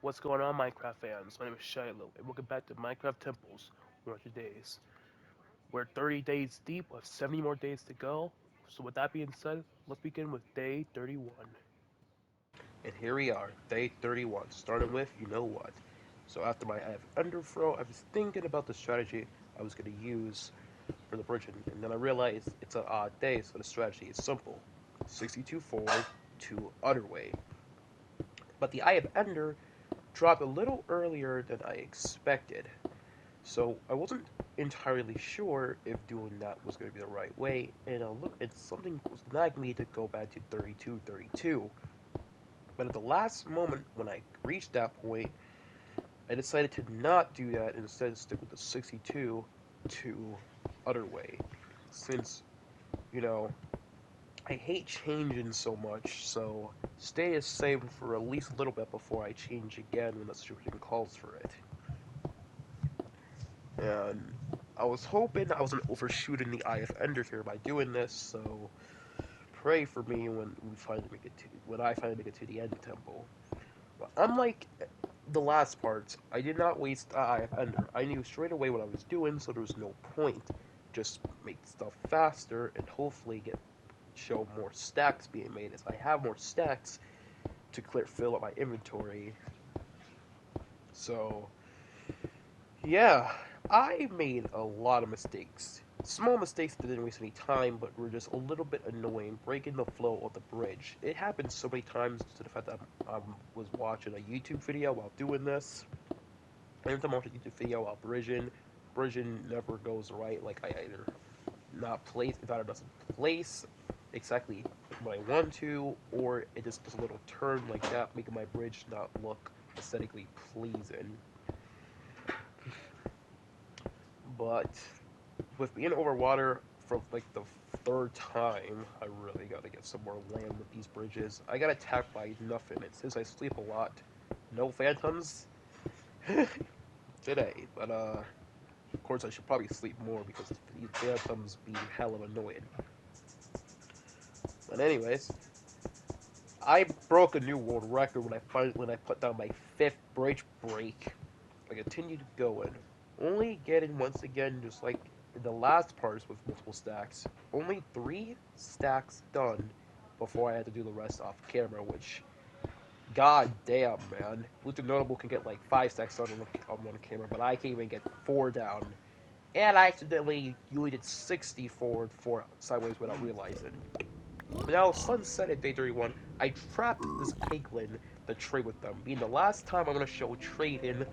What's going on, Minecraft fans? My name is Shiloh, and welcome back to Minecraft Temples, 100 Days. We're 30 days deep with 70 more days to go. So with that being said, let's begin with day 31. And here we are, day 31, starting with you know what. So after my I have underthrow, I was thinking about the strategy I was going to use for the bridge, and then I realized it's an odd day, so the strategy is simple. 62 forward, 2 other way. But the Eye of Ender dropped a little earlier than I expected. So I wasn't entirely sure if doing that was going to be the right way, and something was nagging me to go back to 32. But at the last moment, when I reached that point, I decided to not do that and instead stick with the 62 to other way. Since, you know, I hate changing so much, so stay the same for at least a little bit before I change again when the situation calls for it. And I was hoping I wasn't overshooting the Eye of Ender here by doing this, so pray for me when I finally make it to the end temple. But unlike the last parts, I did not waste the Eye of Ender. I knew straight away what I was doing, so there was no point. Just make stuff faster and hopefully show more stacks being made. As I have more stacks to fill up my inventory. So yeah, I made a lot of mistakes. Small mistakes that didn't waste any time, but were just a little bit annoying, breaking the flow of the bridge. It happened so many times to the fact that I was watching a YouTube video while doing this. Every time I watch a YouTube video while bridging never goes right. Like I either it either doesn't place exactly what I want to, or it just does a little turn like that, making my bridge not look aesthetically pleasing. But with being over water for like the third time, I really gotta get some more land with these bridges. I got attacked by nothing, and since I sleep a lot, no phantoms today. But of course I should probably sleep more because these phantoms be hell of annoying. But anyways, I broke a new world record when I put down my 5th bridge break. I continued going, only getting once again just like in the last parts with multiple stacks, only 3 stacks done before I had to do the rest off camera, which, god damn, man. Luther Notable can get like 5 stacks done on one camera, but I can't even get 4 down. And I accidentally deleted 60 forward 4 sideways without realizing. But now, sunset at day 31, I trapped this piglin to trade with them, being the last time I'm going to show trading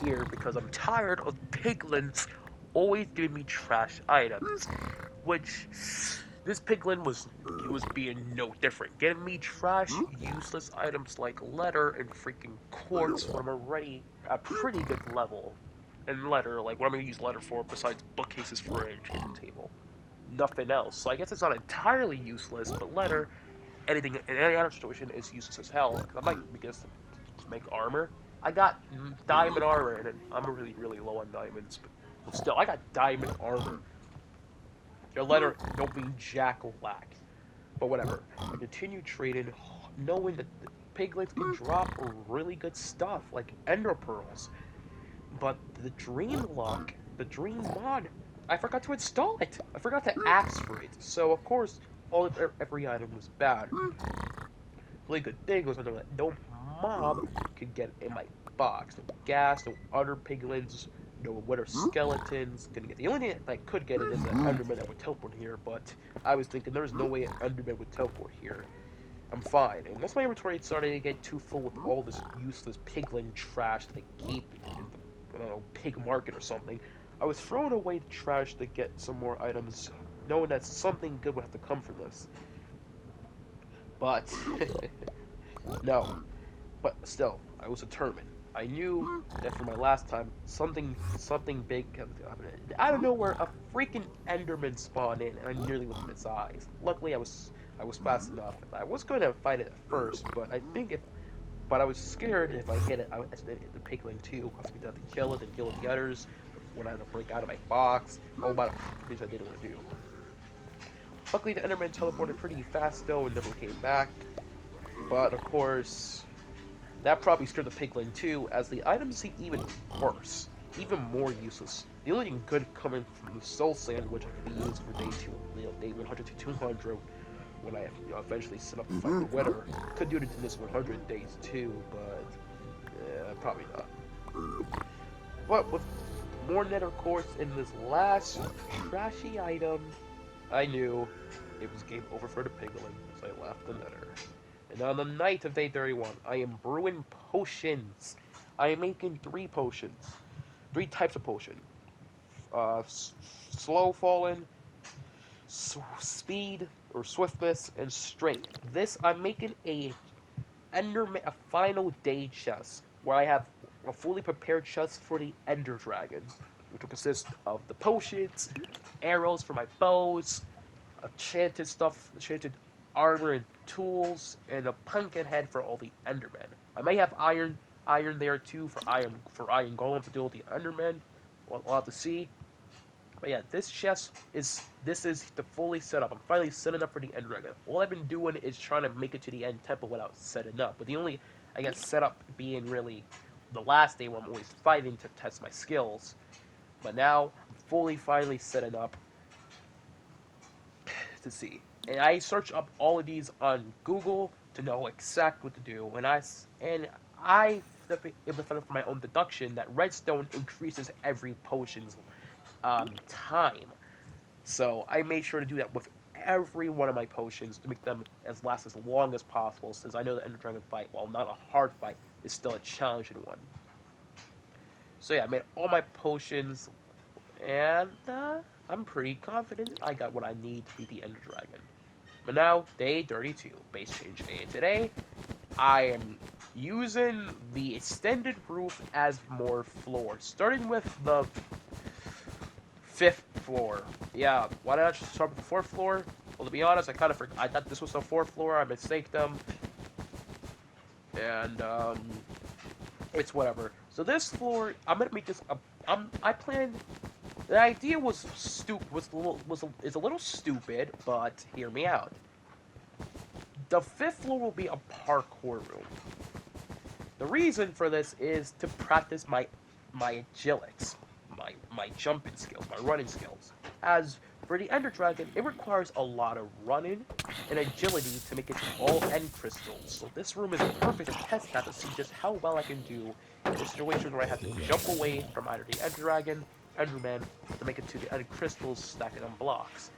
here because I'm tired of piglins always giving me trash items. Which, this piglin was being no different. Getting me trash, useless items like leather and freaking quartz when I'm already at a pretty good level. And leather, like what I'm going to use leather for besides bookcases for an enchanting table. Nothing else. So I guess it's not entirely useless, but leather, anything in any other situation is useless as hell. Cause I'm like, because to make armor, I got diamond armor, and I'm really, really low on diamonds, but still, I got diamond armor. Your letter don't mean jack or lack. But whatever. I continue trading, knowing that the piglets can drop really good stuff, like ender pearls. But the dream lock, the dream mod, I forgot to install it. I forgot to ask for it. So of course, every item was bad. Really good thing was that no mob could get in my box. No gas, no other piglins, no wither skeletons. Couldn't get. The only thing that I could get it is an Enderman that would teleport here. But I was thinking there was no way an Enderman would teleport here. I'm fine. And once my inventory started to get too full with all this useless piglin trash that I keep in the, I don't know, pig market or something, I was throwing away the trash to get some more items, knowing that something good would have to come from this. But no. But still, I was determined. I knew that for my last time, something big comes happening. I don't know where a freaking Enderman spawned in, and I nearly looked in its eyes. Luckily, I was fast enough. I was going to fight it at first, but I was scared if I hit it, I would accidentally hit the piglin too. Cause me to have to kill it and kill the others when I had to break out of my box. All about things I didn't want to do. Luckily, the Enderman teleported pretty fast though and never came back. But of course, that probably scared the piglin too, as the items seem even worse, even more useless. The only thing good coming from the soul sand, which I could be used for day 100 to 200, when I eventually set up to fight the winner. Could do it in this 100 days too, but probably not. But with more nether quartz in this last trashy item, I knew it was game over for the piglin, so I left the nether. And on the night of day 31, I am brewing potions. I am making 3 potions. 3 types of potion. Slow falling, speed or swiftness, and strength. This I'm making a final day chest where I have a fully prepared chest for the Ender Dragon, which will consist of the potions, arrows for my bows, enchanted stuff, enchanted armor and tools, and a pumpkin head for all the Endermen. I may have iron there too for iron golem to deal with the Endermen. We'll have to see. But yeah, this is the fully set up. I'm finally setting up for the End Dragon. All I've been doing is trying to make it to the End Temple without setting up. But the only, I guess, setup being really the last day where I'm always fighting to test my skills. But now, I'm finally setting up to see. And I search up all of these on Google to know exactly what to do. And I able to find out from my own deduction that redstone increases every potion's time. So I made sure to do that with every one of my potions to make them last as long as possible, since I know the Ender Dragon fight, while not a hard fight, is still a challenging one. So yeah, I made all my potions, and I'm pretty confident I got what I need to beat the Ender Dragon. But now, day 32, base change day. And today, I am using the extended roof as more floor, starting with the 5th floor. Yeah, why did I just start with the 4th floor? Well, to be honest, I kind of forgot. I thought this was the 4th floor. I mistaked them, and it's whatever. So this floor, I'm gonna make this. I planned. The idea was is a little stupid, but hear me out. The 5th floor will be a parkour room. The reason for this is to practice my agilics, my jumping skills, my running skills. As for the Ender Dragon, it requires a lot of running and agility to make it to all end crystals. So this room is perfect to test that to see just how well I can do in a situation where I have to jump away from either the Ender Dragon, Enderman, to make it to the end crystals stacking on blocks.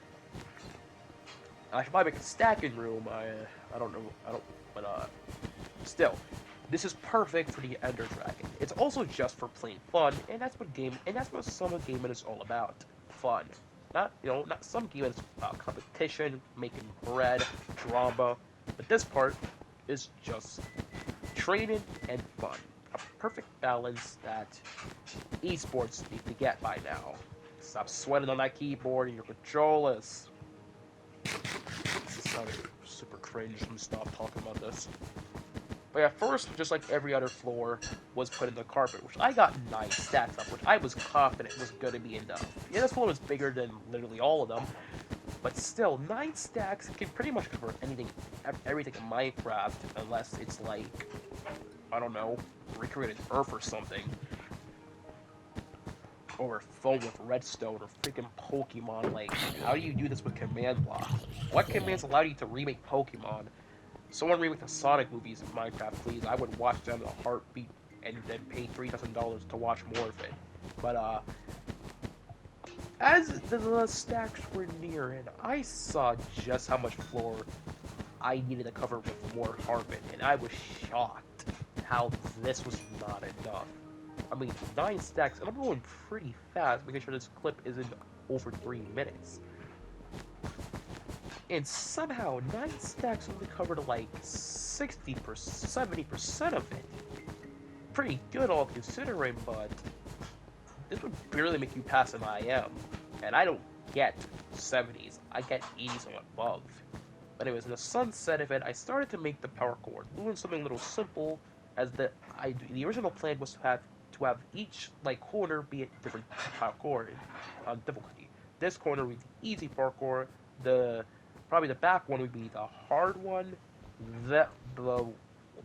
I should probably make a stacking room. I don't know. But still, this is perfect for the Ender Dragon. It's also just for plain fun, and that's what some of gaming is all about. Fun. Not some gaming is about competition, making bread, drama, but this part is just training and fun. A perfect balance that esports need to get by now. Stop sweating on that keyboard and your controllers. This sounded super cringe. Let me stop talking about this. But yeah, first, just like every other floor, was put in the carpet, which I got 9 stacks up, which I was confident was going to be enough. Yeah, this floor was bigger than literally all of them, but still, 9 stacks can pretty much cover everything in Minecraft, unless it's like, I don't know, recreated Earth or something. Or foam with redstone, or freaking Pokemon. Like, how do you do this with command blocks? What commands allow you to remake Pokemon? Someone remake the Sonic movies in Minecraft, please. I would watch them in a heartbeat and then pay $3,000 to watch more of it. But, as the stacks were nearing, I saw just how much floor I needed to cover with more carpet, and I was shocked how this was not enough. I mean, 9 stacks, and I'm going pretty fast, making sure this clip isn't over 3 minutes. And somehow, 9 stacks only covered like 60%, 70% of it. Pretty good all considering, but this would barely make you pass an IM. And I don't get 70s, I get 80s and above. But anyways, in the sunset event, I started to make the power cord, doing something a little simple, as the original plan was to have each corner be a different parkour difficulty. This corner would be easy parkour. The probably the back one would be the hard one. The the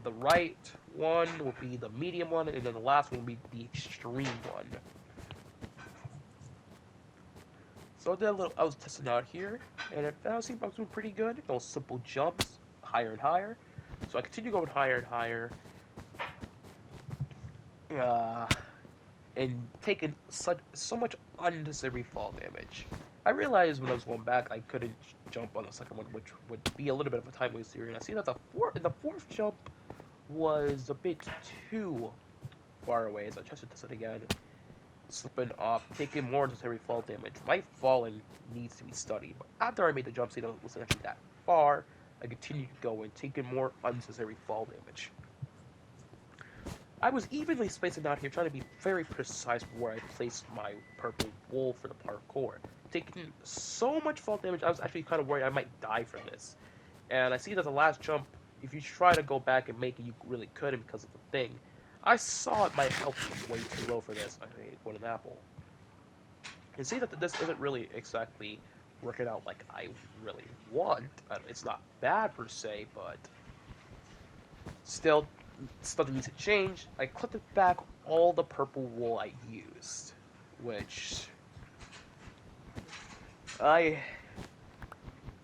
the right one would be the medium one, and then the last one would be the extreme one. So I was testing out here, and it seemed I was doing pretty good. Those simple jumps, higher and higher. So I continue going higher and higher, uh, and taking so much unnecessary fall damage. I realized when I was going back, I couldn't jump on the second one, which would be a little bit of a time waster. And I see that the fourth jump was a bit too far away, so I tested this again. Slipping off, taking more unnecessary fall damage. My falling needs to be studied, but after I made the jump, see that it wasn't actually that far, I continued going, taking more unnecessary fall damage. I was evenly spacing out here, trying to be very precise where I placed my purple wool for the parkour. Taking so much fall damage, I was actually kind of worried I might die from this. And I see that the last jump, if you try to go back and make it, you really couldn't because of the thing. I saw it, my health was way too low for this. I ate one an apple. You see that this isn't really exactly working out like I really want. It's not bad per se, but still, something needs to change. I clipped back all the purple wool I used, which I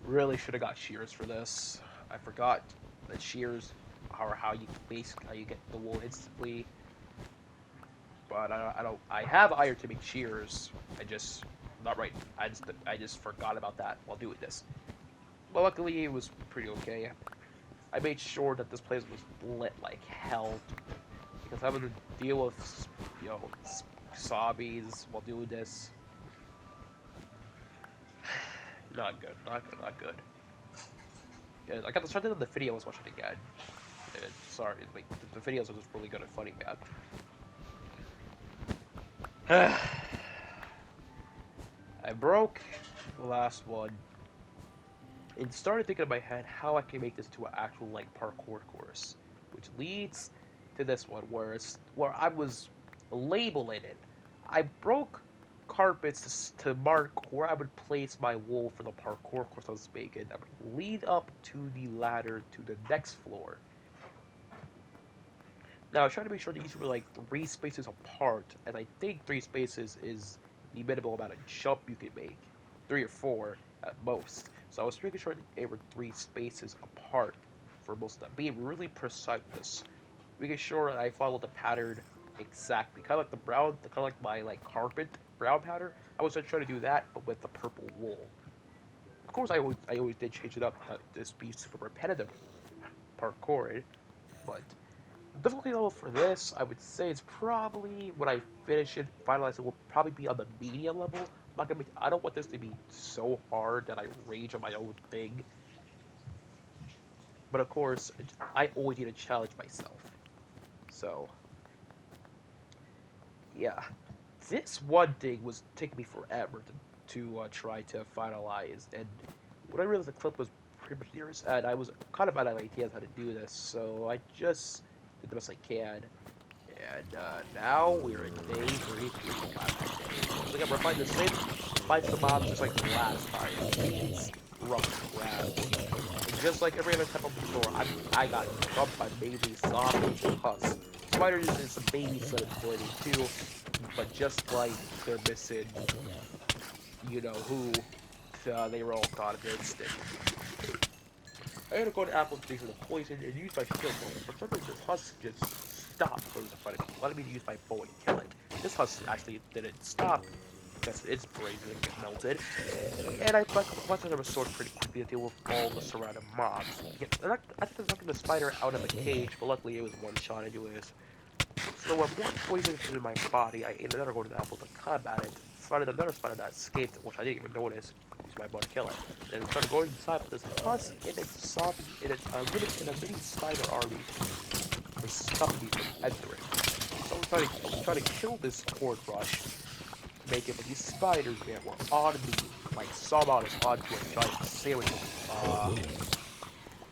really should have got shears for this. I forgot that shears are how you get the wool instantly. But I have iron to make shears. Not right. I just forgot about that while doing this. But luckily it was pretty okay. I made sure that this place was lit like hell because having to deal with zombies while doing this, not good. Not good. Yeah, I got the start of the video I was watching again. And sorry, like the videos are just really good at funny, man. I broke the last one and started thinking in my head how I can make this to an actual like parkour course, which leads to this one where I was labeling it. I broke carpets to mark where I would place my wool for the parkour course I was making. That would lead up to the ladder to the next floor. Now, I was trying to make sure that each were like 3 spaces apart, and I think 3 spaces is the minimal amount of jump you could make. 3 or 4 at most. So I was making sure that they were 3 spaces apart for most of them. Being really precise with this. Making sure that I followed the pattern exactly. Kind of like the brown, kind of like my like carpet brown pattern. I was trying to do that, but with the purple wool. Of course, I always did change it up to just be super repetitive parkour, but the difficulty level for this, I would say, is probably when I finish it, finalize it, will probably be on the medium level. I don't want this to be so hard that I rage on my own thing. But of course, I always need to challenge myself. So, yeah. This one thing was taking me forever to try to finalize. And when I realized the clip was pretty much near its end, I was kind of out of ideas how to do this. So I just did the best I can. And now we're in day 3. Looks like we're fighting the same fights the mobs just like the last time. These rough crabs. And just like every other type of before, I got jumped by baby zombies and husks. Spiders and some babies that ability too, but just like they're missing, you know who, they were all gone in an instant. I had to go to Apple to for the poison and use my shield. For some reason, this husk just stopped when it was in front of me, letting me to use my bow and kill it. This husk actually didn't stop because its brain didn't get melted. And I collected a sword pretty quickly to deal with all the surrounding mobs. I think I knocking the spider out of the cage, but luckily it was one shot anyways. So when one poison was in my body, I ate another golden apple to combat it. Spotted another spider that escaped, which I didn't even notice. Used my bow to kill it. Then it started going inside with this husk and its zombie and a mini spider army. They stopped me from entering. So I'm trying to kill this horde rush. Make it, but these spiders, man, were on me. Like sawmount is onto a giant sandwich.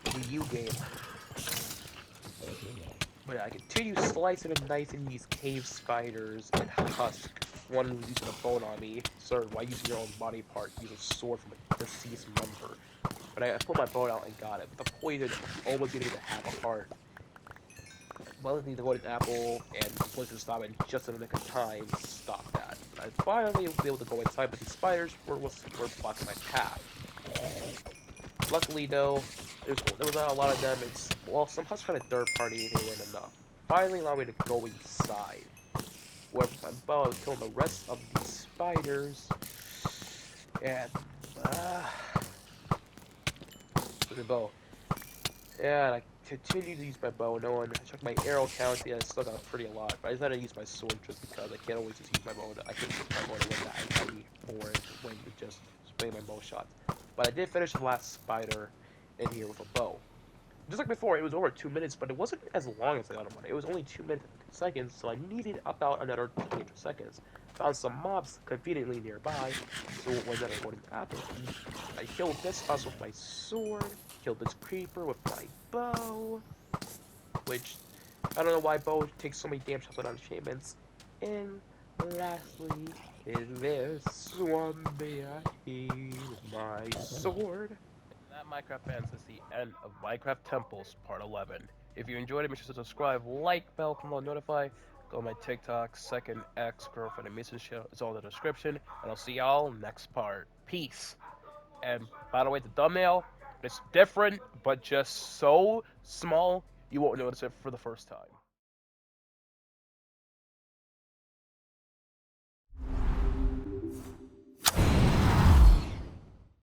The U game. But yeah, I continue slicing and dicing these cave spiders and husk. One was using a bone on me. Sir, why using your own body part? Use a sword from a deceased member. But I pulled my bow out and got it. But the poison almost gave me the half a heart. Well, I need the golden apple and the poison stop, and just in the nick of time, stop that. I finally was able to go inside, but these spiders were blocking my path. Luckily, though, there was not a lot of them. Well, some huts kind of third party, they weren't enough. Finally, allowed me to go inside, where my bow was killing the rest of these spiders, and with the bow. Yeah, and I continued to use my bow. No one. I checked my arrow count. Yeah, I still got pretty a lot. But I decided to use my sword just because I can't always just use my bow. I can't use my bow to win that. I need more when to just spray my bow shots. But I did finish the last spider in here with a bow. Just like before, it was over 2 minutes, but it wasn't as long as the other one. It was only 2 minutes and 50 seconds, so I needed about another 200 seconds. Found some mobs conveniently nearby, so it was another golden apple. I killed this boss with my sword, killed this creeper with my bow, which I don't know why bow takes so many damn shots without achievements. And lastly, is this zombie I heal my sword. That Minecraft fans is the end of Minecraft Temples Part 11. If you enjoyed it, make sure to subscribe, like, bell, come on, notify. Go to my TikTok, second ex girlfriend and Mason show. It's all in the description, and I'll see y'all next part. Peace. And by the way, the thumbnail is different, but just so small you won't notice it for the first time.